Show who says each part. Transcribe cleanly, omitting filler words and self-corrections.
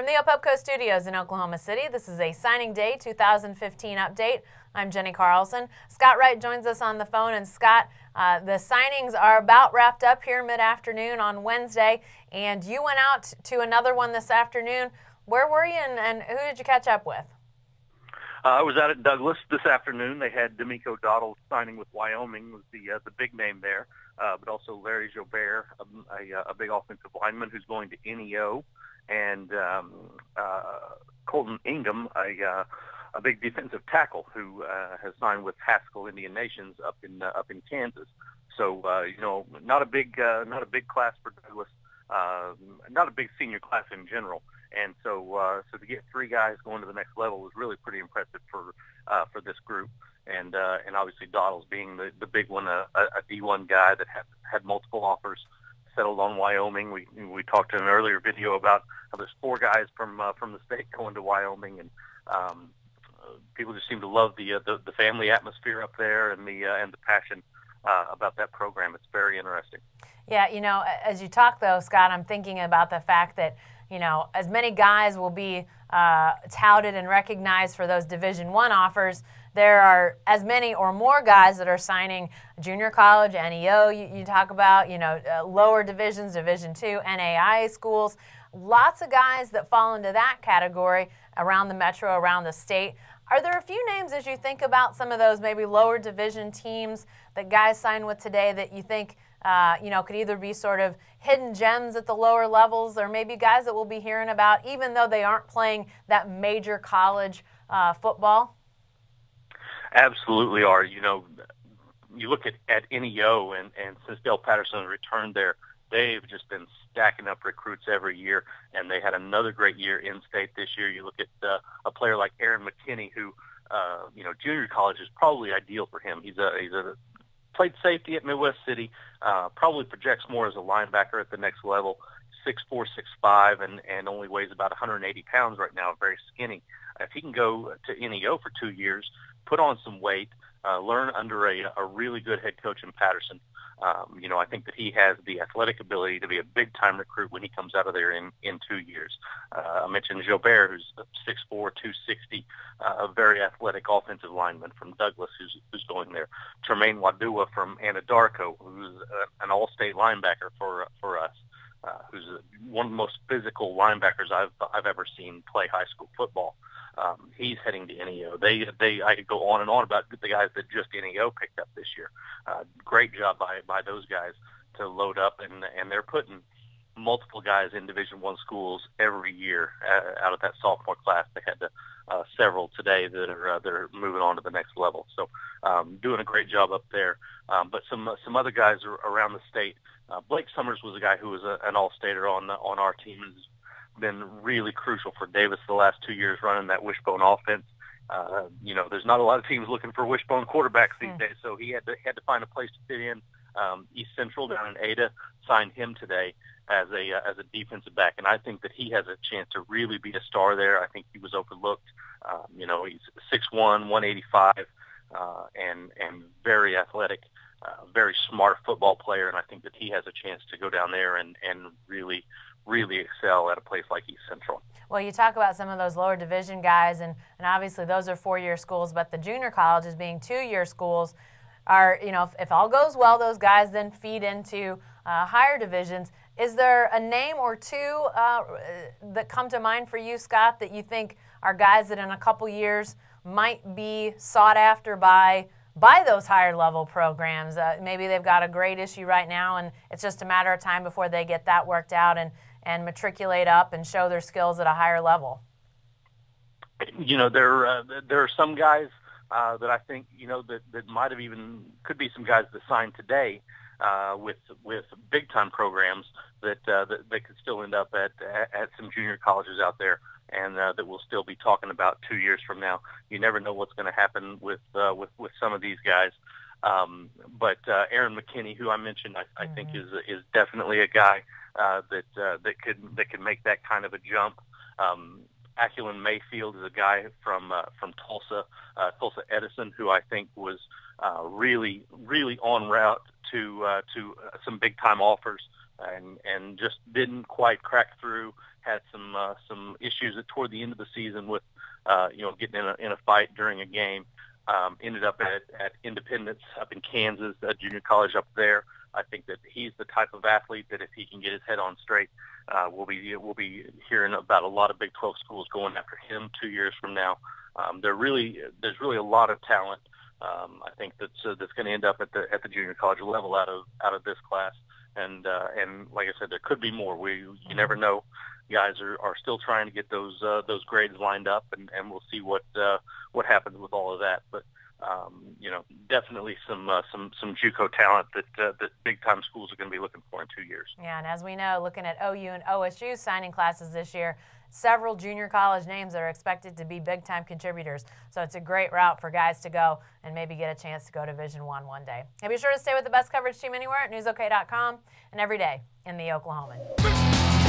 Speaker 1: the Opepco Studios in Oklahoma City, this is a Signing Day 2015 update. I'm Jenny Carlson. Scott Wright joins us on the phone. And Scott, the signings are about wrapped up here mid-afternoon on Wednesday, and you went out to another one this afternoon. Where were you, and who did you catch up with?
Speaker 2: I was out at Douglas this afternoon. They had D'Amico Dottle signing with Wyoming, was the big name there, but also Larry Jobert, a big offensive lineman who's going to NEO, and Colton Ingham, a big defensive tackle who has signed with Haskell Indian Nations up in Kansas. So not a big class for Douglas, not a big senior class in general. And so to get three guys going to the next level was really pretty impressive for this group. And obviously Dottle's being the big one, a D1 guy that had multiple offers, settled on Wyoming. We talked in an earlier video about how there's four guys from the state going to Wyoming, and people just seem to love the family atmosphere up there and the passion about that program. It's very interesting.
Speaker 1: Yeah, as you talk though, Scott, I'm thinking about the fact that as many guys will be touted and recognized for those Division I offers, there are as many or more guys that are signing junior college, NEO, you talk about, lower divisions, Division II, NAIA schools. Lots of guys that fall into that category around the metro, around the state. Are there a few names as you think about some of those maybe lower division teams that guys sign with today that you think could either be sort of hidden gems at the lower levels, or maybe guys that we'll be hearing about even though they aren't playing that major college football?
Speaker 2: Absolutely are. You look at NEO, and since Dale Patterson returned there, they've just been stacking up recruits every year, and they had another great year in state this year. You look at a player like Aaron McKinney, who junior college is probably ideal for him. He's played safety at Midwest City, probably projects more as a linebacker at the next level, 6'4", 6'5", and only weighs about 180 pounds right now, very skinny. If he can go to NEO for 2 years, put on some weight, learn under a really good head coach in Patterson, I think that he has the athletic ability to be a big-time recruit when he comes out of there in 2 years. I mentioned Jobert, who's 6'4", 260, a very athletic offensive lineman from Douglas who's going there. Tremaine Wadua from Anadarko, who's an all-state linebacker for us, who's one of the most physical linebackers I've ever seen play high school football. He's heading to NEO. I could go on and on about the guys that just NEO picked up this year. Great job by those guys to load up, and they're putting multiple guys in Division I schools every year out of that sophomore class. They had several today that are moving on to the next level. So doing a great job up there. But some other guys around the state. Blake Summers was a guy who was an all-stater on our team, and has been really crucial for Davis the last 2 years running that wishbone offense. There's not a lot of teams looking for wishbone quarterbacks these days, so he had to find a place to fit in. East Central down in Ada signed him today as a defensive back, and I think that he has a chance to really be a star there. I think he was overlooked. He's 6'1", 185, and very athletic, very smart football player, and I think that he has a chance to go down there and really excel at a place like East Central.
Speaker 1: Well, you talk about some of those lower division guys, and obviously those are 4-year schools, but the junior colleges being 2-year schools are, if all goes well, those guys then feed into higher divisions. Is there a name or two that come to mind for you, Scott, that you think are guys that in a couple years might be sought after by those higher level programs? Maybe they've got a great issue right now, and it's just a matter of time before they get that worked out and matriculate up and show their skills at a higher level.
Speaker 2: There are some guys that I think that might have could be some guys that signed today with big time programs that could still end up at some junior colleges out there, and that we'll still be talking about 2 years from now. You never know what's going to happen with some of these guys. But Aaron McKinney, who I mentioned, I think is definitely a guy that could make that kind of a jump. Aculin Mayfield is a guy from Tulsa Edison, who I think was really en route to some big time offers and just didn't quite crack through. Had some issues toward the end of the season with getting in a fight during a game. Ended up at Independence up in Kansas, a junior college up there. I think that he's the type of athlete that if he can get his head on straight, we'll be hearing about a lot of Big 12 schools going after him 2 years from now. There's really a lot of talent. I think that's going to end up at the junior college level out of this class. And like I said, there could be more. You never know. Guys are still trying to get those grades lined up, and we'll see what happens with all of that. But definitely some JUCO talent that big time schools are going to be looking for in 2 years.
Speaker 1: Yeah, and as we know, looking at OU and OSU signing classes this year, several junior college names that are expected to be big time contributors. So it's a great route for guys to go and maybe get a chance to go to Division I one day. And be sure to stay with the best coverage team anywhere at newsok.com and every day in the Oklahoman.